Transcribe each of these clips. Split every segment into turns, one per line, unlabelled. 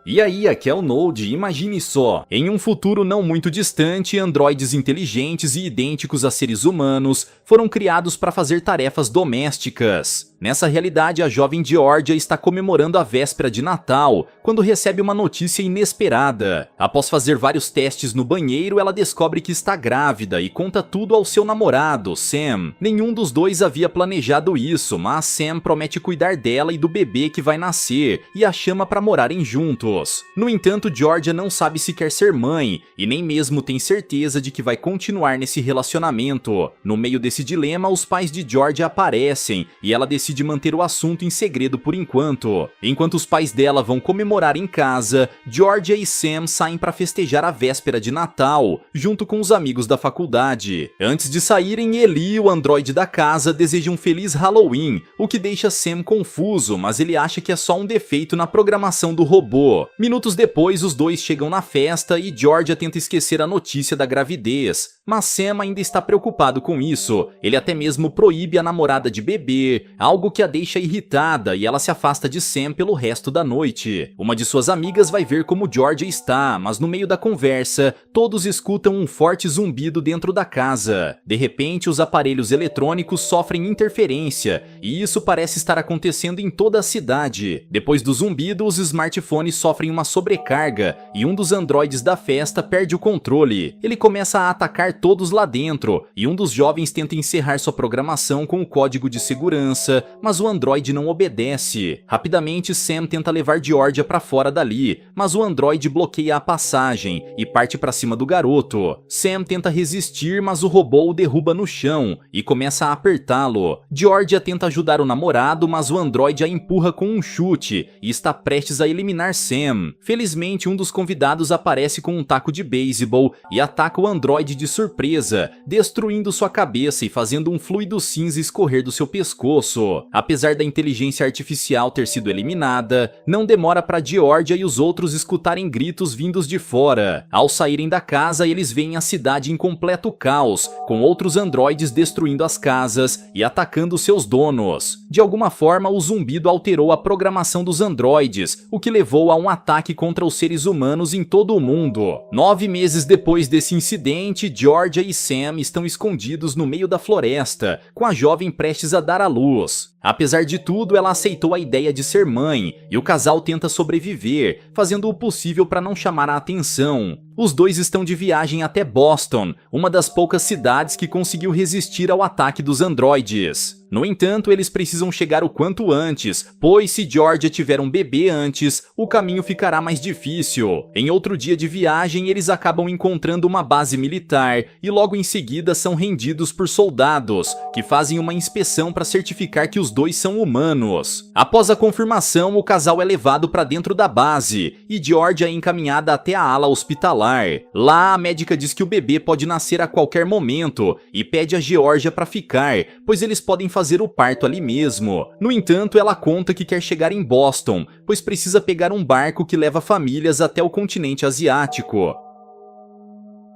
E aí, aqui é o Node, imagine só, em um futuro não muito distante, androides inteligentes e idênticos a seres humanos foram criados para fazer tarefas domésticas. Nessa realidade, a jovem Georgia está comemorando a véspera de Natal, quando recebe uma notícia inesperada. Após fazer vários testes no banheiro, ela descobre que está grávida e conta tudo ao seu namorado, Sam. Nenhum dos dois havia planejado isso, mas Sam promete cuidar dela e do bebê que vai nascer, e a chama para morarem juntos. No entanto, Georgia não sabe se quer ser mãe, e nem mesmo tem certeza de que vai continuar nesse relacionamento. No meio desse dilema, os pais de Georgia aparecem, e ela decide manter o assunto em segredo por enquanto. Enquanto os pais dela vão comemorar em casa, Georgia e Sam saem para festejar a véspera de Natal, junto com os amigos da faculdade. Antes de saírem, Eli, o androide da casa, deseja um feliz Halloween, o que deixa Sam confuso, mas ele acha que é só um defeito na programação do robô. Minutos depois, os dois chegam na festa e Georgia tenta esquecer a notícia da gravidez, mas Sam ainda está preocupado com isso. Ele até mesmo proíbe a namorada de beber, algo que a deixa irritada, e ela se afasta de Sam pelo resto da noite. Uma de suas amigas vai ver como Georgia está, mas no meio da conversa, todos escutam um forte zumbido dentro da casa. De repente, os aparelhos eletrônicos sofrem interferência, e isso parece estar acontecendo em toda a cidade. Depois do zumbido, os smartphones sofrem uma sobrecarga, e um dos androides da festa perde o controle. Ele começa a atacar todos lá dentro, e um dos jovens tenta encerrar sua programação com o código de segurança, mas o androide não obedece. Rapidamente, Sam tenta levar Georgia para fora dali, mas o androide bloqueia a passagem e parte para cima do garoto. Sam tenta resistir, mas o robô o derruba no chão e começa a apertá-lo. Georgia tenta ajudar o namorado, mas o androide a empurra com um chute e está prestes a eliminar Sam. Felizmente, um dos convidados aparece com um taco de beisebol e ataca o androide de surpresa, destruindo sua cabeça e fazendo um fluido cinza escorrer do seu pescoço. Apesar da inteligência artificial ter sido eliminada, não demora para Georgia e os outros escutarem gritos vindos de fora. Ao saírem da casa, eles veem a cidade em completo caos, com outros androides destruindo as casas e atacando seus donos. De alguma forma, o zumbido alterou a programação dos androides, o que levou a um ataque contra os seres humanos em todo o mundo. 9 meses depois desse incidente, Georgia e Sam estão escondidos no meio da floresta, com a jovem prestes a dar à luz. Apesar de tudo, ela aceitou a ideia de ser mãe, e o casal tenta sobreviver, fazendo o possível para não chamar a atenção. Os dois estão de viagem até Boston, uma das poucas cidades que conseguiu resistir ao ataque dos androides. No entanto, eles precisam chegar o quanto antes, pois se Georgia tiver um bebê antes, o caminho ficará mais difícil. Em outro dia de viagem, eles acabam encontrando uma base militar e logo em seguida são rendidos por soldados, que fazem uma inspeção para certificar que os dois são humanos. Após a confirmação, o casal é levado para dentro da base e Georgia é encaminhada até a ala hospitalar. Lá, a médica diz que o bebê pode nascer a qualquer momento e pede a Georgia para ficar, pois eles podem fazer o parto ali mesmo. No entanto, ela conta que quer chegar em Boston, pois precisa pegar um barco que leva famílias até o continente asiático.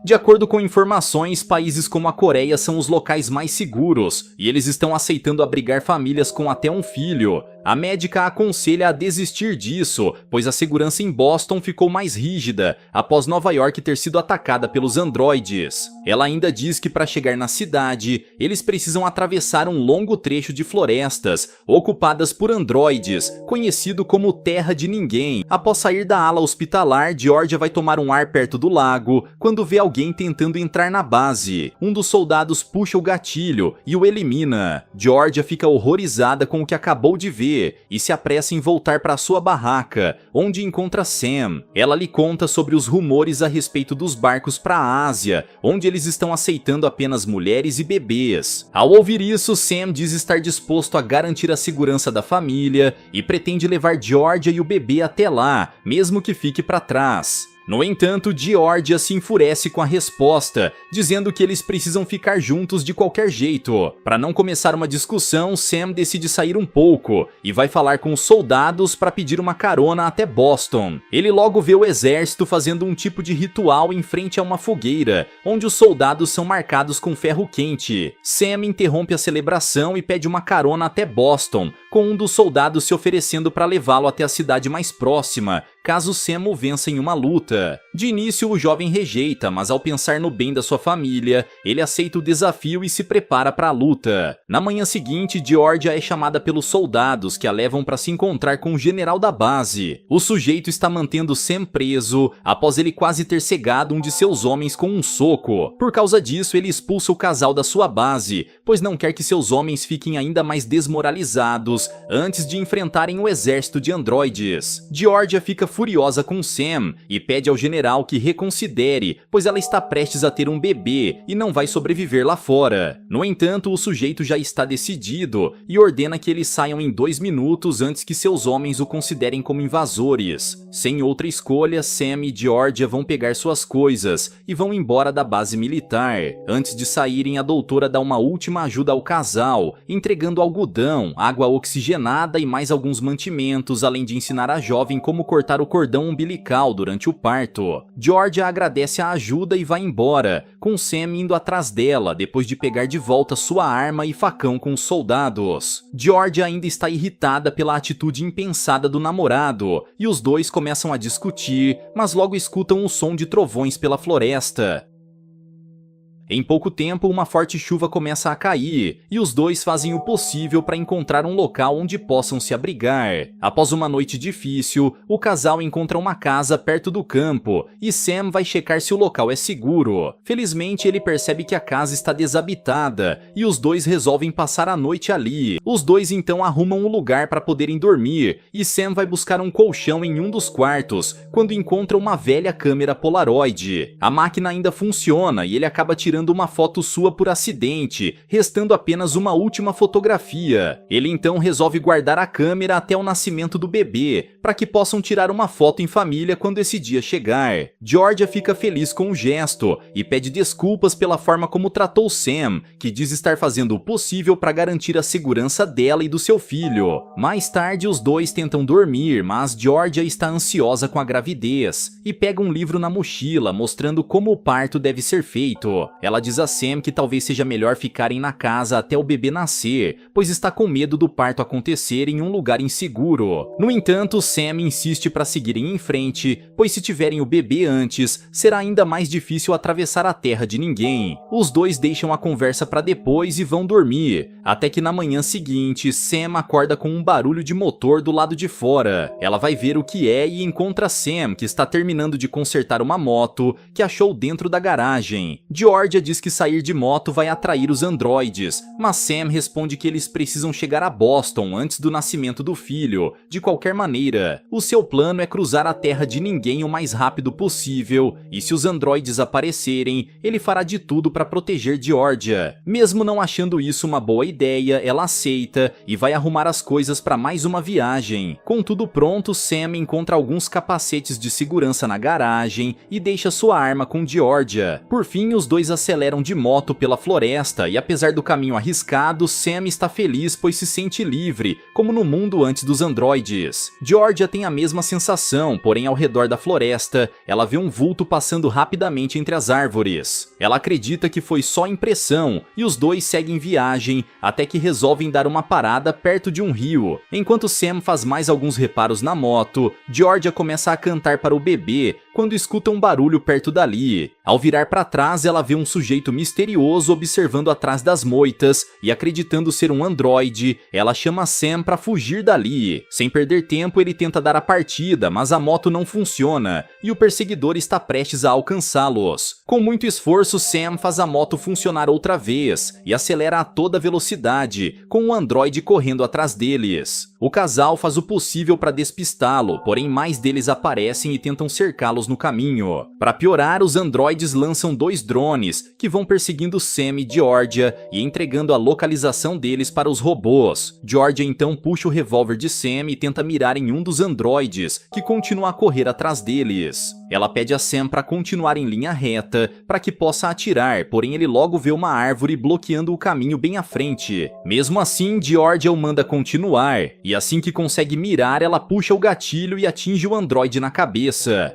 De acordo com informações, países como a Coreia são os locais mais seguros, e eles estão aceitando abrigar famílias com até um filho. A médica aconselha a desistir disso, pois a segurança em Boston ficou mais rígida após Nova York ter sido atacada pelos androides. Ela ainda diz que para chegar na cidade, eles precisam atravessar um longo trecho de florestas ocupadas por androides, conhecido como Terra de Ninguém. Após sair da ala hospitalar, Georgia vai tomar um ar perto do lago quando vê alguém tentando entrar na base. Um dos soldados puxa o gatilho e o elimina. Georgia fica horrorizada com o que acabou de ver e se apressa em voltar para sua barraca, onde encontra Sam. Ela lhe conta sobre os rumores a respeito dos barcos para a Ásia, onde eles estão aceitando apenas mulheres e bebês. Ao ouvir isso, Sam diz estar disposto a garantir a segurança da família e pretende levar Georgia e o bebê até lá, mesmo que fique para trás. No entanto, Georgia se enfurece com a resposta, dizendo que eles precisam ficar juntos de qualquer jeito. Para não começar uma discussão, Sam decide sair um pouco e vai falar com os soldados para pedir uma carona até Boston. Ele logo vê o exército fazendo um tipo de ritual em frente a uma fogueira, onde os soldados são marcados com ferro quente. Sam interrompe a celebração e pede uma carona até Boston, com um dos soldados se oferecendo para levá-lo até a cidade mais próxima, caso Sam o vença em uma luta. De início, o jovem rejeita, mas ao pensar no bem da sua família, ele aceita o desafio e se prepara para a luta. Na manhã seguinte, Georgia é chamada pelos soldados que a levam para se encontrar com o general da base. O sujeito está mantendo Sam preso após ele quase ter cegado um de seus homens com um soco. Por causa disso, ele expulsa o casal da sua base, pois não quer que seus homens fiquem ainda mais desmoralizados antes de enfrentarem o exército de androides. Georgia fica furiosa com Sam e pede ao general que reconsidere, pois ela está prestes a ter um bebê e não vai sobreviver lá fora. No entanto, o sujeito já está decidido e ordena que eles saiam em 2 minutos antes que seus homens o considerem como invasores. Sem outra escolha, Sam e Georgia vão pegar suas coisas e vão embora da base militar. Antes de saírem, a doutora dá uma última ajuda ao casal, entregando algodão, água oxigenada e mais alguns mantimentos, além de ensinar a jovem como cortar o cordão umbilical durante o parto. Georgia agradece a ajuda e vai embora, com Sam indo atrás dela depois de pegar de volta sua arma e facão com os soldados. Georgia ainda está irritada pela atitude impensada do namorado, e os dois começam a discutir, mas logo escutam o som de trovões pela floresta. Em pouco tempo, uma forte chuva começa a cair, e os dois fazem o possível para encontrar um local onde possam se abrigar. Após uma noite difícil, o casal encontra uma casa perto do campo, e Sam vai checar se o local é seguro. Felizmente, ele percebe que a casa está desabitada, e os dois resolvem passar a noite ali. Os dois então arrumam um lugar para poderem dormir, e Sam vai buscar um colchão em um dos quartos, quando encontra uma velha câmera Polaroid. A máquina ainda funciona, e ele acaba tirando uma foto sua por acidente, restando apenas uma última fotografia. Ele então resolve guardar a câmera até o nascimento do bebê, para que possam tirar uma foto em família quando esse dia chegar. Georgia fica feliz com o gesto e pede desculpas pela forma como tratou Sam, que diz estar fazendo o possível para garantir a segurança dela e do seu filho. Mais tarde, os dois tentam dormir, mas Georgia está ansiosa com a gravidez e pega um livro na mochila mostrando como o parto deve ser feito. Ela diz a Sam que talvez seja melhor ficarem na casa até o bebê nascer, pois está com medo do parto acontecer em um lugar inseguro. No entanto, Sam insiste para seguirem em frente, pois se tiverem o bebê antes, será ainda mais difícil atravessar a terra de ninguém. Os dois deixam a conversa para depois e vão dormir, até que na manhã seguinte, Sam acorda com um barulho de motor do lado de fora. Ela vai ver o que é e encontra Sam, que está terminando de consertar uma moto que achou dentro da garagem. Georgia diz que sair de moto vai atrair os androides, mas Sam responde que eles precisam chegar a Boston antes do nascimento do filho, de qualquer maneira. O seu plano é cruzar a terra de ninguém o mais rápido possível, e se os androides aparecerem, ele fará de tudo para proteger Georgia. Mesmo não achando isso uma boa ideia, ela aceita e vai arrumar as coisas para mais uma viagem. Com tudo pronto, Sam encontra alguns capacetes de segurança na garagem e deixa sua arma com Georgia. Por fim, os dois aceleram de moto pela floresta e, apesar do caminho arriscado, Sam está feliz pois se sente livre, como no mundo antes dos androides. Georgia tem a mesma sensação, porém ao redor da floresta, ela vê um vulto passando rapidamente entre as árvores. Ela acredita que foi só impressão e os dois seguem viagem até que resolvem dar uma parada perto de um rio. Enquanto Sam faz mais alguns reparos na moto, Georgia começa a cantar para o bebê quando escuta um barulho perto dali. Ao virar para trás, ela vê um sujeito misterioso observando atrás das moitas e, acreditando ser um androide, ela chama Sam para fugir dali. Sem perder tempo, ele tenta dar a partida, mas a moto não funciona e o perseguidor está prestes a alcançá-los. Com muito esforço, Sam faz a moto funcionar outra vez e acelera a toda velocidade, com o androide correndo atrás deles. O casal faz o possível para despistá-lo, porém mais deles aparecem e tentam cercá-los no caminho. Para piorar, os androides lançam 2 drones que vão perseguindo Sam e Georgia e entregando a localização deles para os robôs. Georgia então puxa o revólver de Sam e tenta mirar em um dos androides, que continua a correr atrás deles. Ela pede a Sam para continuar em linha reta para que possa atirar, porém ele logo vê uma árvore bloqueando o caminho bem à frente. Mesmo assim, Georgia o manda continuar, e assim que consegue mirar, ela puxa o gatilho e atinge o androide na cabeça.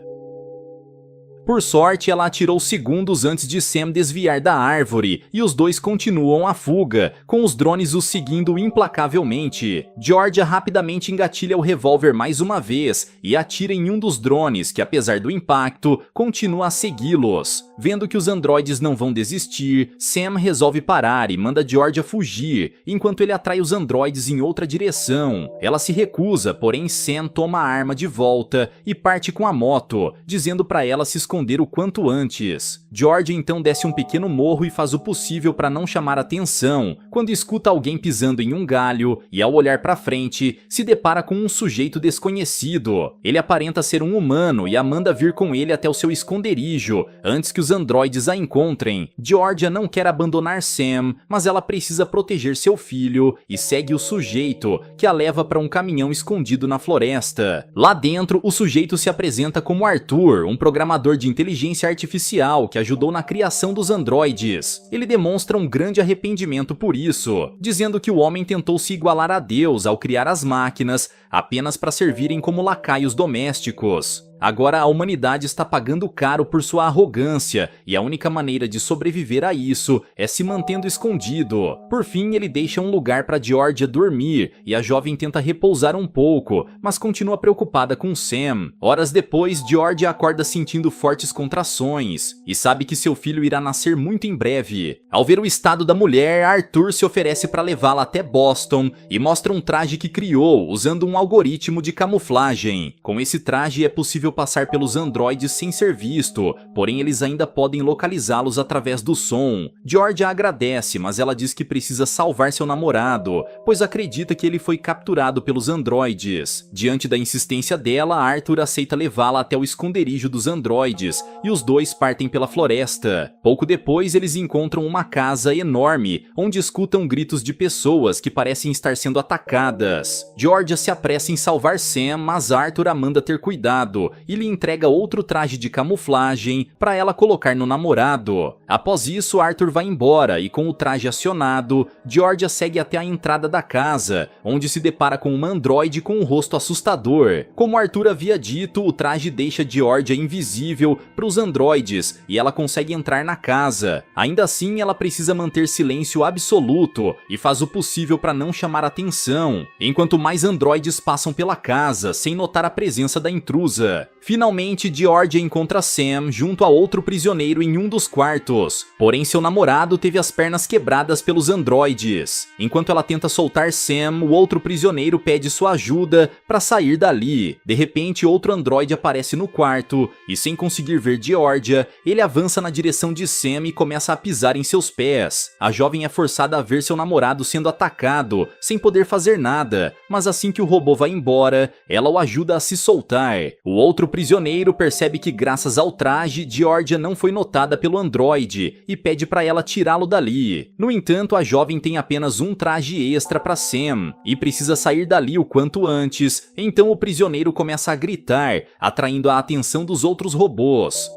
Por sorte, ela atirou segundos antes de Sam desviar da árvore, e os dois continuam a fuga, com os drones os seguindo implacavelmente. Georgia rapidamente engatilha o revólver mais uma vez e atira em um dos drones, que apesar do impacto, continua a segui-los. Vendo que os androides não vão desistir, Sam resolve parar e manda Georgia fugir, enquanto ele atrai os androides em outra direção. Ela se recusa, porém Sam toma a arma de volta e parte com a moto, dizendo para ela se esconder o quanto antes. Georgia então desce um pequeno morro e faz o possível para não chamar atenção, quando escuta alguém pisando em um galho e, ao olhar para frente, se depara com um sujeito desconhecido. Ele aparenta ser um humano e a manda vir com ele até o seu esconderijo, antes que os androides a encontrem. Georgia não quer abandonar Sam, mas ela precisa proteger seu filho e segue o sujeito, que a leva para um caminhão escondido na floresta. Lá dentro, o sujeito se apresenta como Arthur, um programador de inteligência artificial que ajudou na criação dos androides. Ele demonstra um grande arrependimento por isso, dizendo que o homem tentou se igualar a Deus ao criar as máquinas apenas para servirem como lacaios domésticos. Agora a humanidade está pagando caro por sua arrogância, e a única maneira de sobreviver a isso é se mantendo escondido. Por fim, ele deixa um lugar para Georgia dormir, e a jovem tenta repousar um pouco, mas continua preocupada com Sam. Horas depois, Georgia acorda sentindo fortes contrações, e sabe que seu filho irá nascer muito em breve. Ao ver o estado da mulher, Arthur se oferece para levá-la até Boston, e mostra um traje que criou, usando um algoritmo de camuflagem. Com esse traje é possível passar pelos androides sem ser visto, porém eles ainda podem localizá-los através do som. Georgia agradece, mas ela diz que precisa salvar seu namorado, pois acredita que ele foi capturado pelos androides. Diante da insistência dela, Arthur aceita levá-la até o esconderijo dos androides, e os dois partem pela floresta. Pouco depois, eles encontram uma casa enorme, onde escutam gritos de pessoas que parecem estar sendo atacadas. Georgia se apressa em salvar Sam, mas Arthur a manda ter cuidado, e lhe entrega outro traje de camuflagem para ela colocar no namorado. Após isso, Arthur vai embora e, com o traje acionado, Georgia segue até a entrada da casa, onde se depara com uma androide com um rosto assustador. Como Arthur havia dito, o traje deixa Georgia invisível para os androides e ela consegue entrar na casa. Ainda assim, ela precisa manter silêncio absoluto e faz o possível para não chamar atenção, enquanto mais androides passam pela casa sem notar a presença da intrusa. Finalmente, Georgia encontra Sam junto a outro prisioneiro em um dos quartos, porém seu namorado teve as pernas quebradas pelos androides. Enquanto ela tenta soltar Sam, o outro prisioneiro pede sua ajuda para sair dali. De repente, outro androide aparece no quarto e, sem conseguir ver Georgia, ele avança na direção de Sam e começa a pisar em seus pés. A jovem é forçada a ver seu namorado sendo atacado, sem poder fazer nada, mas assim que o robô vai embora, ela o ajuda a se soltar. O outro prisioneiro percebe que, graças ao traje, Georgia não foi notada pelo androide e pede para ela tirá-lo dali. No entanto, a jovem tem apenas um traje extra para Sam e precisa sair dali o quanto antes, então o prisioneiro começa a gritar, atraindo a atenção dos outros robôs.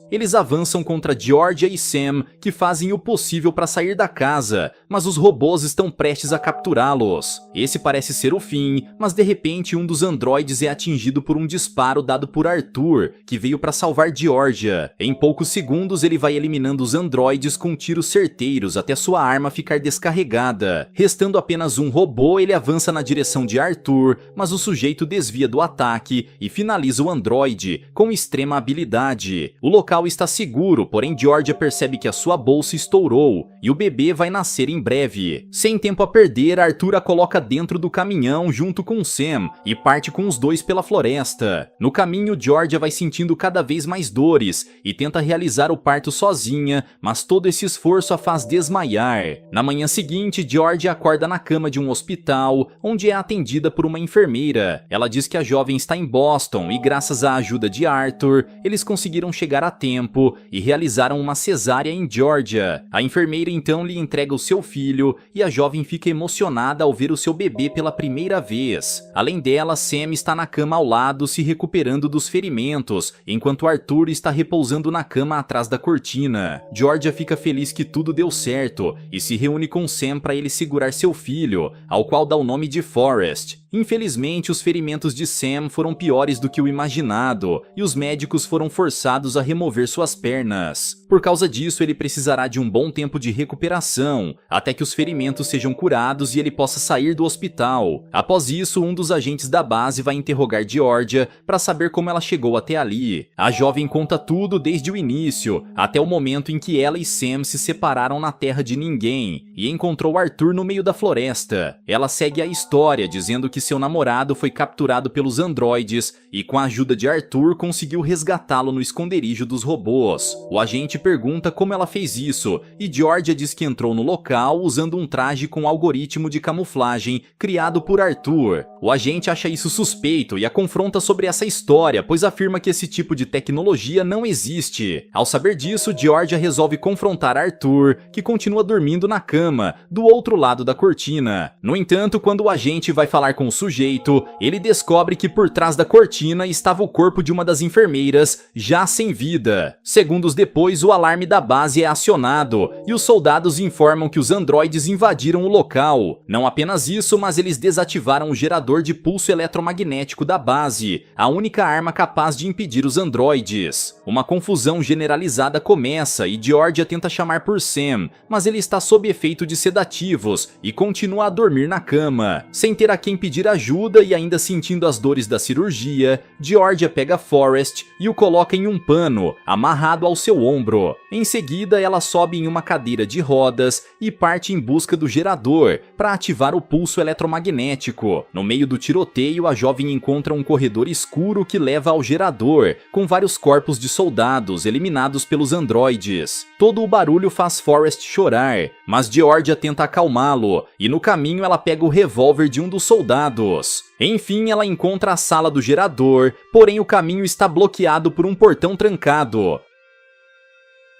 Eles avançam contra Georgia e Sam, que fazem o possível para sair da casa, mas os robôs estão prestes a capturá-los. Esse parece ser o fim, mas de repente um dos androides é atingido por um disparo dado por Arthur, que veio para salvar Georgia. Em poucos segundos ele vai eliminando os androides com tiros certeiros até sua arma ficar descarregada. Restando apenas um robô, ele avança na direção de Arthur, mas o sujeito desvia do ataque e finaliza o androide com extrema habilidade. O local está seguro, porém Georgia percebe que a sua bolsa estourou e o bebê vai nascer em breve. Sem tempo a perder, Arthur a coloca dentro do caminhão junto com Sam e parte com os dois pela floresta. No caminho, Georgia vai sentindo cada vez mais dores e tenta realizar o parto sozinha, mas todo esse esforço a faz desmaiar. Na manhã seguinte, Georgia acorda na cama de um hospital, onde é atendida por uma enfermeira. Ela diz que a jovem está em Boston e, graças à ajuda de Arthur, eles conseguiram chegar a tempo e realizaram uma cesárea em Georgia. A enfermeira então lhe entrega o seu filho e a jovem fica emocionada ao ver o seu bebê pela primeira vez. Além dela, Sam está na cama ao lado se recuperando dos ferimentos, enquanto Arthur está repousando na cama atrás da cortina. Georgia fica feliz que tudo deu certo e se reúne com Sam para ele segurar seu filho, ao qual dá o nome de Forrest. Infelizmente, os ferimentos de Sam foram piores do que o imaginado, e os médicos foram forçados a remover suas pernas. Por causa disso, ele precisará de um bom tempo de recuperação, até que os ferimentos sejam curados e ele possa sair do hospital. Após isso, um dos agentes da base vai interrogar Georgia para saber como ela chegou até ali. A jovem conta tudo desde o início, até o momento em que ela e Sam se separaram na terra de ninguém e encontrou Arthur no meio da floresta. Ela segue a história, dizendo que seu namorado foi capturado pelos androides e com a ajuda de Arthur conseguiu resgatá-lo no esconderijo dos robôs. O agente pergunta como ela fez isso e Georgia diz que entrou no local usando um traje com algoritmo de camuflagem criado por Arthur. O agente acha isso suspeito e a confronta sobre essa história, pois afirma que esse tipo de tecnologia não existe. Ao saber disso, Georgia resolve confrontar Arthur, que continua dormindo na cama, do outro lado da cortina. No entanto, quando o agente vai falar com o sujeito, ele descobre que por trás da cortina estava o corpo de uma das enfermeiras, já sem vida. Segundos depois, o alarme da base é acionado e os soldados informam que os androides invadiram o local. Não apenas isso, mas eles desativaram o gerador de pulso eletromagnético da base, a única arma capaz de impedir os androides. Uma confusão generalizada começa e Georgia tenta chamar por Sam, mas ele está sob efeito de sedativos e continua a dormir na cama. Sem ter a quem pedir ajuda e ainda sentindo as dores da cirurgia, Georgia pega Forrest e o coloca em um pano, amarrado ao seu ombro. Em seguida, ela sobe em uma cadeira de rodas e parte em busca do gerador para ativar o pulso eletromagnético. No meio do tiroteio, a jovem encontra um corredor escuro que leva ao gerador, com vários corpos de soldados eliminados pelos androides. Todo o barulho faz Forrest chorar, mas Georgia tenta acalmá-lo, e no caminho ela pega o revólver de um dos soldados. Enfim, ela encontra a sala do gerador, porém o caminho está bloqueado por um portão trancado.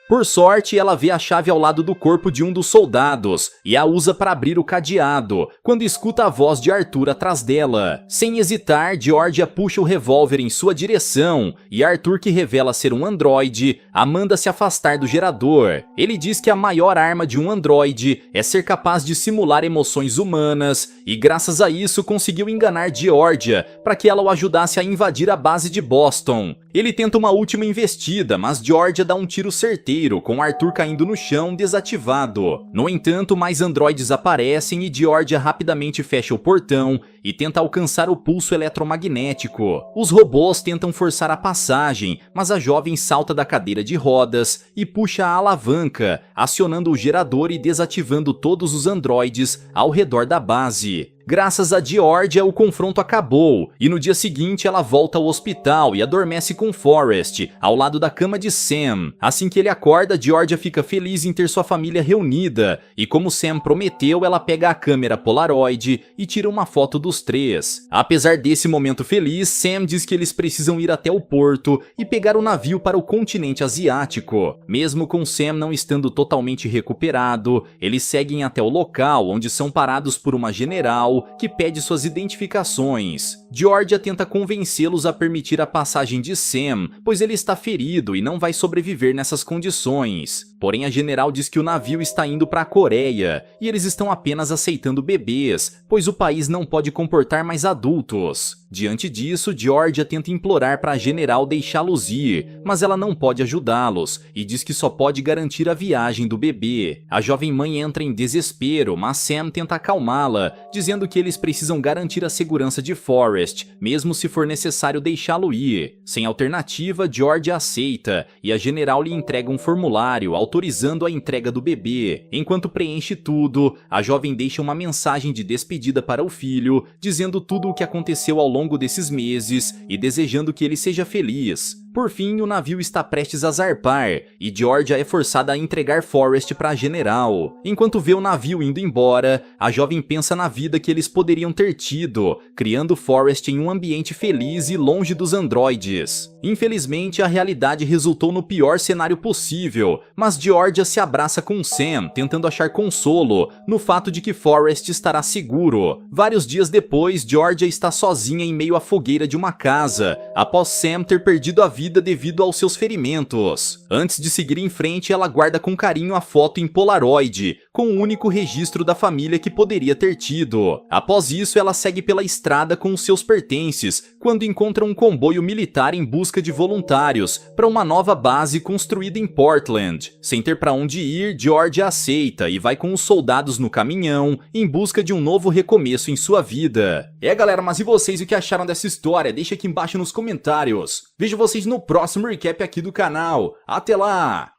Por sorte, ela vê a chave ao lado do corpo de um dos soldados e a usa para abrir o cadeado, quando escuta a voz de Arthur atrás dela. Sem hesitar, Georgia puxa o revólver em sua direção e Arthur, que revela ser um androide, a manda se afastar do gerador. Ele diz que a maior arma de um androide é ser capaz de simular emoções humanas e graças a isso conseguiu enganar Georgia para que ela o ajudasse a invadir a base de Boston. Ele tenta uma última investida, mas Georgia dá um tiro certeiro, com Arthur caindo no chão desativado. No entanto, mais androides aparecem e Georgia rapidamente fecha o portão e tenta alcançar o pulso eletromagnético. Os robôs tentam forçar a passagem, mas a jovem salta da cadeira de rodas e puxa a alavanca, acionando o gerador e desativando todos os androides ao redor da base. Graças a Georgia, o confronto acabou, e no dia seguinte ela volta ao hospital e adormece com Forrest, ao lado da cama de Sam. Assim que ele acorda, Georgia fica feliz em ter sua família reunida, e como Sam prometeu, ela pega a câmera Polaroid e tira uma foto dos três. Apesar desse momento feliz, Sam diz que eles precisam ir até o porto e pegar o navio para o continente asiático. Mesmo com Sam não estando totalmente recuperado, eles seguem até o local, onde são parados por uma general que pede suas identificações. Georgia tenta convencê-los a permitir a passagem de Sam, pois ele está ferido e não vai sobreviver nessas condições. Porém, a general diz que o navio está indo para a Coreia e eles estão apenas aceitando bebês, pois o país não pode comportar mais adultos. Diante disso, Georgia tenta implorar para a general deixá-los ir, mas ela não pode ajudá-los e diz que só pode garantir a viagem do bebê. A jovem mãe entra em desespero, mas Sam tenta acalmá-la, dizendo que eles precisam garantir a segurança de Forrest, mesmo se for necessário deixá-lo ir. Sem alternativa, Georgia aceita e a general lhe entrega um formulário autorizando a entrega do bebê. Enquanto preenche tudo, a jovem deixa uma mensagem de despedida para o filho, dizendo tudo o que aconteceu ao longo desses meses e desejando que ele seja feliz. Por fim, o navio está prestes a zarpar e Georgia é forçada a entregar Forrest para a general. Enquanto vê o navio indo embora, a jovem pensa na vida que eles poderiam ter tido, criando Forrest em um ambiente feliz e longe dos androides. Infelizmente, a realidade resultou no pior cenário possível, mas Mas Georgia se abraça com Sam, tentando achar consolo no fato de que Forrest estará seguro. Vários dias depois, Georgia está sozinha em meio à fogueira de uma casa, após Sam ter perdido a vida devido aos seus ferimentos. Antes de seguir em frente, ela guarda com carinho a foto em Polaroid, com o único registro da família que poderia ter tido. Após isso, ela segue pela estrada com os seus pertences, quando encontra um comboio militar em busca de voluntários para uma nova base construída em Portland. Sem ter para onde ir, Georgia aceita e vai com os soldados no caminhão em busca de um novo recomeço em sua vida. Galera, mas e vocês, o que acharam dessa história? Deixa aqui embaixo nos comentários. Vejo vocês no próximo recap aqui do canal. Até lá!